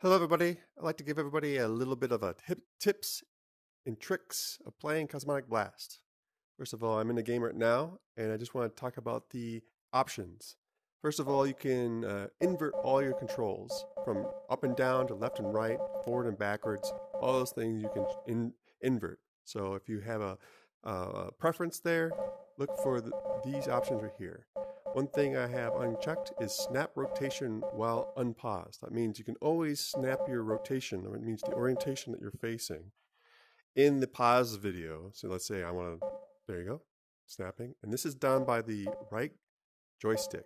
Hello, everybody. I'd like to give everybody a little bit of a tips and tricks of playing Cosmotic Blast. First of all, I'm in the game right now, and I just want to talk about the options. First of all, you can invert all your controls from up and down to left and right, forward and backwards. All those things you can invert. So if you have a preference there, look for these options right here. One thing I have unchecked is snap rotation while unpaused. That means you can always snap your rotation, or it means the orientation that you're facing in the pause video. So let's say I want to, there you go, snapping. And this is done by the right joystick.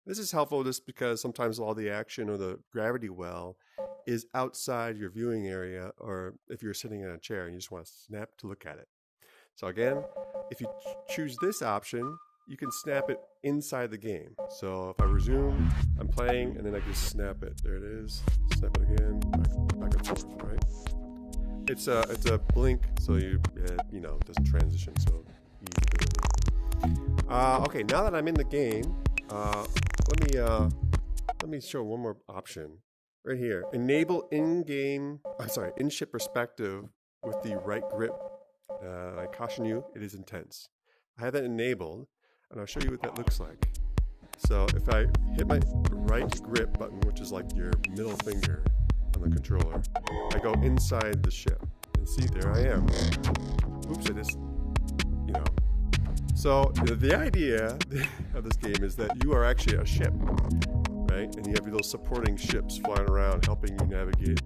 This is helpful just because sometimes all the action or the gravity well is outside your viewing area, or if you're sitting in a chair and you just want to snap to look at it. So again, if you choose this option, you can snap it inside the game. So if I resume, I'm playing, and then I just snap it. There it is. Snap it again, back and forth, right? It's a blink, so it doesn't transition. So easy. Okay, now that I'm in the game, let me show one more option right here. Enable in-ship perspective with the right grip. I caution you, it is intense. I have that enabled, and I'll show you what that looks like. So if I hit my right grip button, which is like your middle finger on the controller, I go inside the ship. And see, there I am. Oops, I just, So the idea of this game is that you are actually a ship, right? And you have those supporting ships flying around, helping you navigate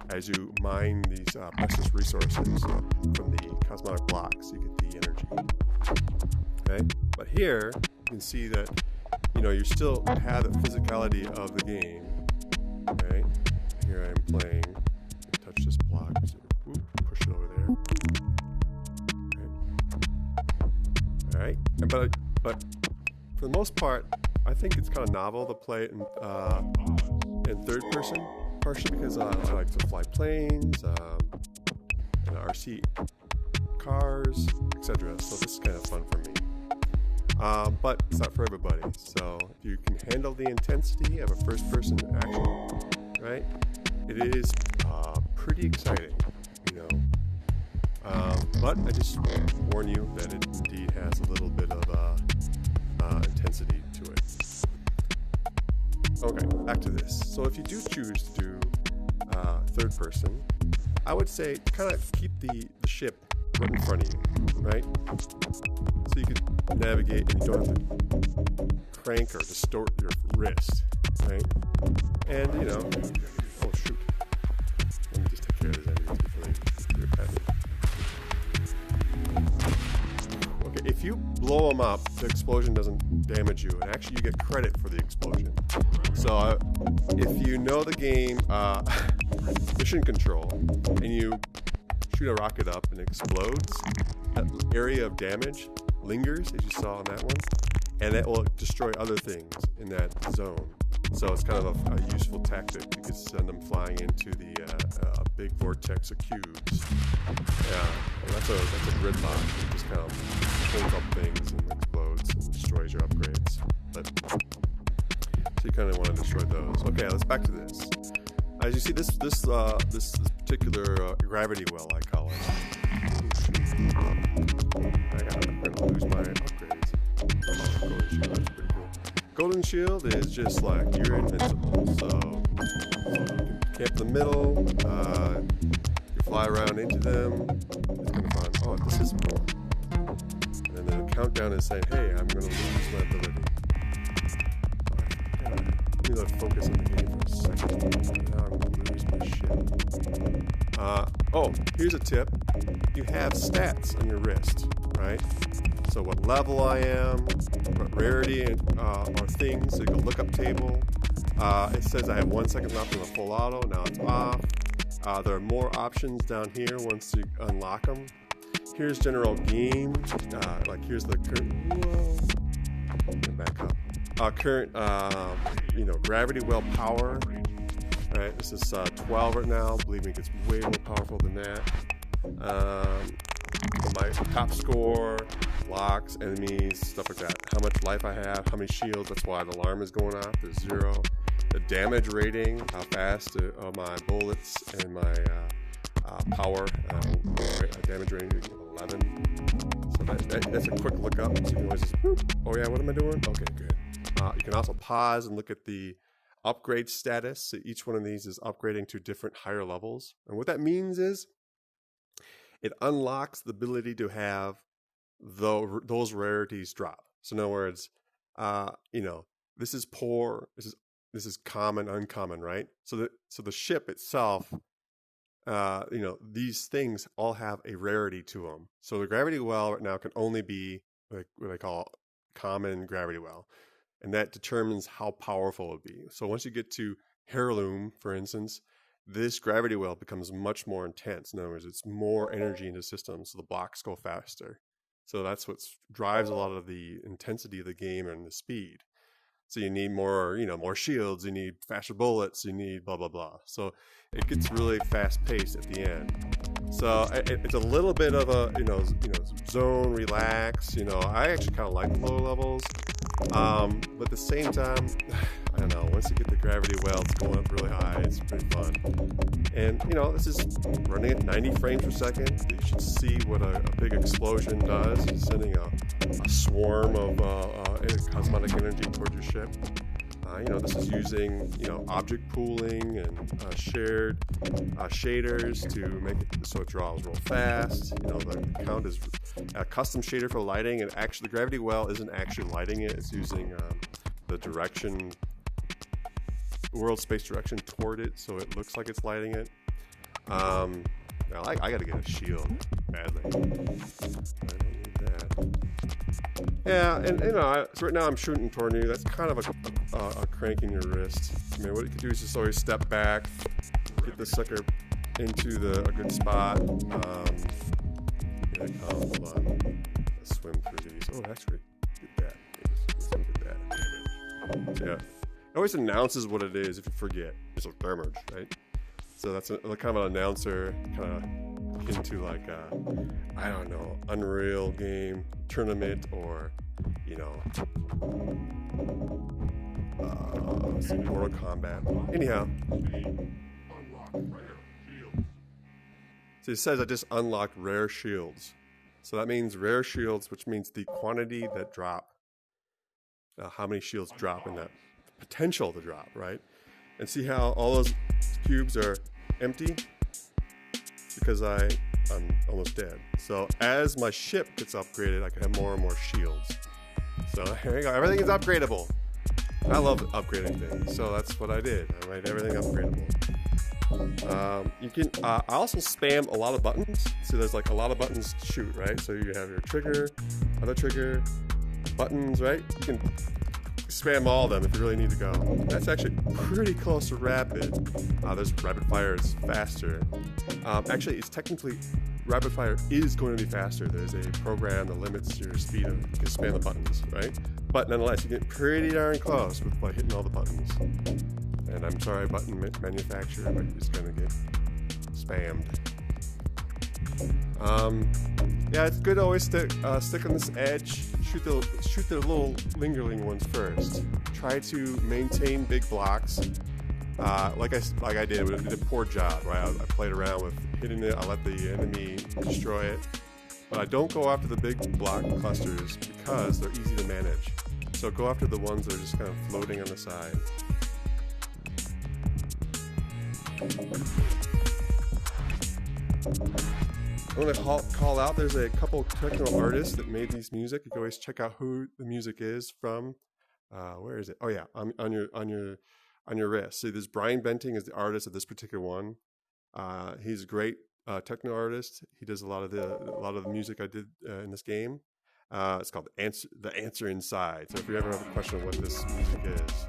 as you mine these precious resources from the Cosmotic blocks. You get the energy. Okay? But here, you can see that, you still have the physicality of the game. Okay? Here I'm playing. Touch this block. So, push it over there. Okay. All right. But for the most part, I think it's kind of novel to play it in third person, partially because I like to fly planes, and RC cars, etc. So this is kind of fun for me. But it's not for everybody. So if you can handle the intensity of a first-person action, right? It is pretty exciting, But I just warn you that it indeed has a little bit of intensity to it. Okay, back to this. So if you do choose to do third person, I would say kind of keep the ship right in front of you, right? So you can navigate and you don't have to crank or distort your wrist, right? And, oh shoot. Let me just take care of this enemies before they get past me. Okay, if you blow them up, the explosion doesn't damage you, and actually you get credit for the explosion. So if you know the game mission control, and you shoot a rocket up and it explodes, that area of damage lingers, as you saw on that one, and that will destroy other things in that zone. So it's kind of a useful tactic. You can send them flying into the big vortex of cubes. Yeah, well, that's a gridlock. It just kind of pulls up things and explodes and destroys your upgrades. But so you kind of want to destroy those. Okay, let's back to this. As you see, this particular gravity well, I call it. I'm gonna lose my upgrades. Golden shield, that's pretty cool. Golden shield is just like you're invincible. So you can camp in the middle. You fly around into them. It's kind of fun. Oh, this is more. And then the countdown is saying, "Hey, I'm gonna lose my ability." Let me focus on the game for a second. Now I'm going to lose my shit. Here's a tip. You have stats on your wrist, right? So what level I am, what rarity are things. So you can look up table. It says I have 1 second left on the full auto. Now it's off. There are more options down here once you unlock them. Here's general game. Here's the current. Whoa. Back up. Current, gravity well power. Right, this is 12 right now. Believe me, it gets way more powerful than that. My top score, blocks, enemies, stuff like that. How much life I have, how many shields. That's why the alarm is going off. There's 0. the damage rating, how fast are my bullets, and my power. Damage rating is 11. So that's a quick look up. So you can always just, boop. Oh yeah, what am I doing? Okay, good. You can also pause and look at the upgrade status. So each one of these is upgrading to different higher levels. And what that means is it unlocks the ability to have those rarities drop. So in other words, this is poor, this is common, uncommon, right? So the ship itself, these things all have a rarity to them. So the gravity well right now can only be like what I call common gravity well, and that determines how powerful it'll be. So once you get to heirloom, for instance, this gravity well becomes much more intense. In other words, it's more energy in the system, so the blocks go faster. So that's what drives a lot of the intensity of the game and the speed. So you need more, more shields, you need faster bullets, you need blah, blah, blah. So it gets really fast paced at the end. So it's a little bit of a, zone, relax. I actually kind of like the lower levels. But at the same time, I don't know, once you get the gravity wells going up really high, it's pretty fun. And, this is running at 90 frames per second. You should see what a big explosion does. It's sending a swarm of cosmotic energy toward your ship. This is using, object pooling and shared shaders to make it so it draws real fast. The count is a custom shader for lighting, and actually the gravity well isn't actually lighting it. It's using the direction, world space direction toward it, so it looks like it's lighting it. Now I gotta get a shield badly. I don't need that. Yeah, and so right now I'm shooting toward you. That's kind of a crank in your wrist. I mean, what you can do is just always step back, get the sucker into a good spot. Hold on. Let's swim through these. Oh, actually, get that. Get that. Yeah. It always announces what it is if you forget. It's a thermage, right? So that's a kind of an announcer, kind of into like I don't know, Unreal game tournament, or Mortal Kombat. Anyhow, so it says I just unlocked rare shields. So that means rare shields, which means the quantity that drop, how many shields drop, and that potential to drop, right? And see how all those cubes are empty? Because I'm almost dead. So as my ship gets upgraded, I can have more and more shields. So here you go. Everything is upgradable. I love upgrading things, so that's what I did. I made everything upgradable. You can. I also spam a lot of buttons. So there's like a lot of buttons to shoot, right? So you have your trigger, other trigger, buttons, right? You can spam all of them if you really need to go. That's actually pretty close to rapid. There's rapid fire is faster. Actually, it's technically rapid fire is going to be faster. There's a program that limits your speed of, you can spam the buttons, right? But nonetheless, you get pretty darn close by hitting all the buttons. And I'm sorry, button manufacturer, but you're just gonna get spammed. Yeah, it's good to always stick on this edge. Shoot the little lingering ones first. Try to maintain big blocks. Like I did, but I did a poor job. Right, I played around with hitting it. I let the enemy destroy it, but I don't go after the big block clusters because they're easy to manage. So go after the ones that are just kind of floating on the side. I want to call out, there's a couple techno artists that made these music. You can always check out who the music is from. Where is it? Oh yeah, on your wrist. See, this Brian Benting is the artist of this particular one. He's a great techno artist. He does a lot of the music I did in this game. It's called The Answer Inside. So if you ever have a question of what this music is,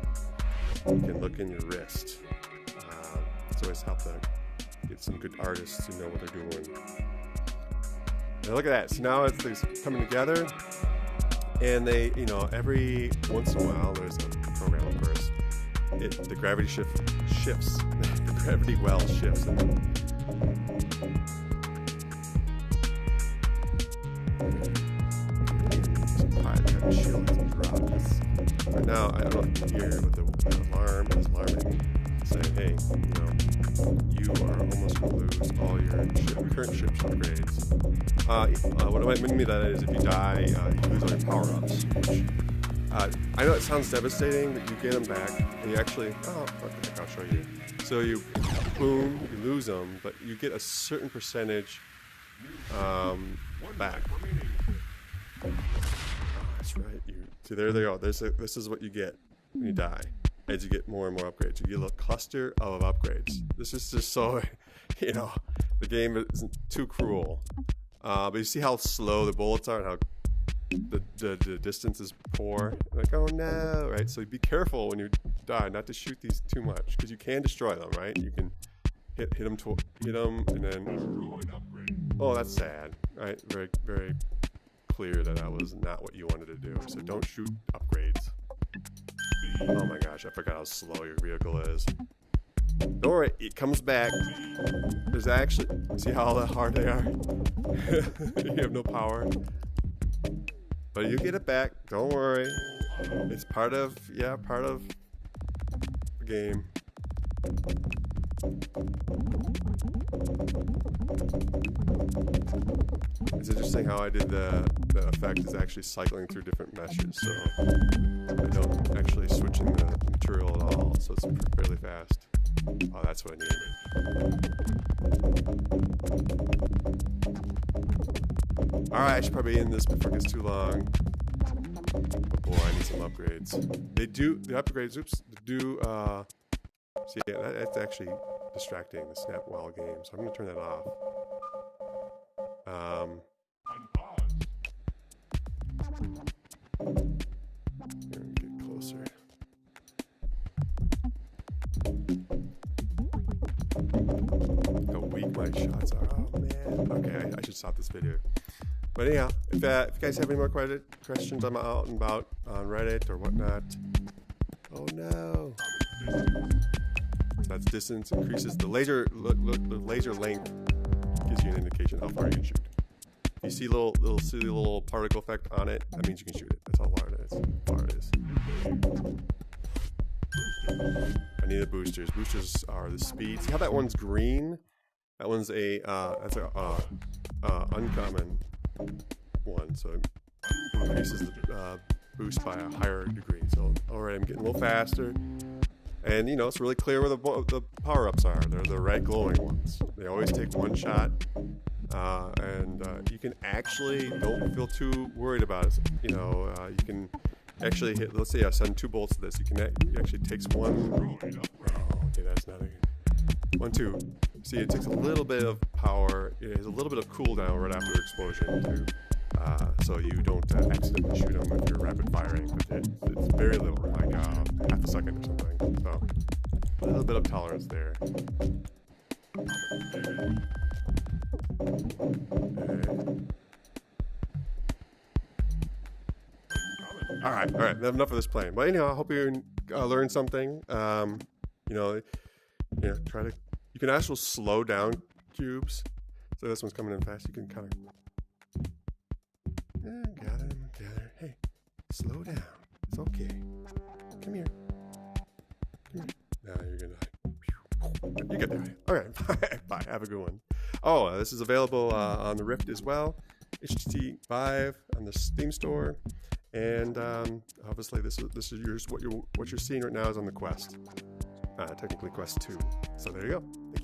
you can look in your wrist. It's always helped to get some good artists to know what they're doing. Now look at that. So now it's coming together, and they, every once in a while, there's a program, of course. The gravity shifts. The gravity well shifts. Shield drop. Right now, I don't hear, but the alarm is alarming, saying, hey, you are almost going to lose all your current ship's upgrades. What it might mean that is if you die, you lose all your power-ups. I know it sounds devastating, but you get them back, and you actually, okay, I'll show you. So you, boom, you lose them, but you get a certain percentage back. That's right. See, there they go. This is what you get when you die. As you get more and more upgrades, you get a little cluster of upgrades. This is just so, the game isn't too cruel. But you see how slow the bullets are and how the distance is poor. Like, oh no, right? So be careful when you die, not to shoot these too much, because you can destroy them, right? You can hit them, and then, oh, that's sad, right? Very, very clear that was not what you wanted to do. So don't shoot upgrades. Oh my gosh, I forgot how slow your vehicle is. Don't worry, it comes back. There's actually, see how hard they are? You have no power. But you get it back, don't worry. It's part of the game. It's interesting how I did the effect is actually cycling through different meshes, so I don't actually switching the material at all, so it's fairly fast. Oh, that's what I need. Alright, I should probably end this before it gets too long. But boy, I need some upgrades. The upgrades, see, that's actually distracting, the snap while game, so I'm going to turn that off. Get closer. How weak my shots are. Oh man. Okay, I should stop this video. But anyhow, if you guys have any more questions, I'm out and about on Reddit or whatnot. Oh no. So that's distance increases. The laser length gives you an indication how far you can shoot. If you see little particle effect on it, that means you can shoot it. That's how far it is. I need the boosters. Boosters are the speed. See how that one's green? That one's that's a uncommon one, so it increases the boost by a higher degree. So alright, I'm getting a little faster. And it's really clear where the power-ups are. They're the red glowing ones. They always take one shot. And you can actually, don't feel too worried about it. You can actually hit, let's say I send 2 bolts to this. It actually takes one. Oh, okay, that's not a good. 1, 2. See, it takes a little bit of power. It has a little bit of cooldown right after explosion, too. So you don't accidentally shoot them if you're rapid firing. But it's very little, like half a second or something. So a little bit of tolerance there. All right. Enough of this playing. But anyhow, I hope you learned something. You can actually slow down cubes. So this one's coming in fast. You can kind of gather. Hey, slow down. It's okay. Come here. Now you're gonna. You get there. All right. Bye. Have a good one. Oh, this is available on the Rift as well. HTC 5 on the Steam store, and obviously this is what you're seeing right now is on the Quest. Technically Quest 2. So there you go. Thank you.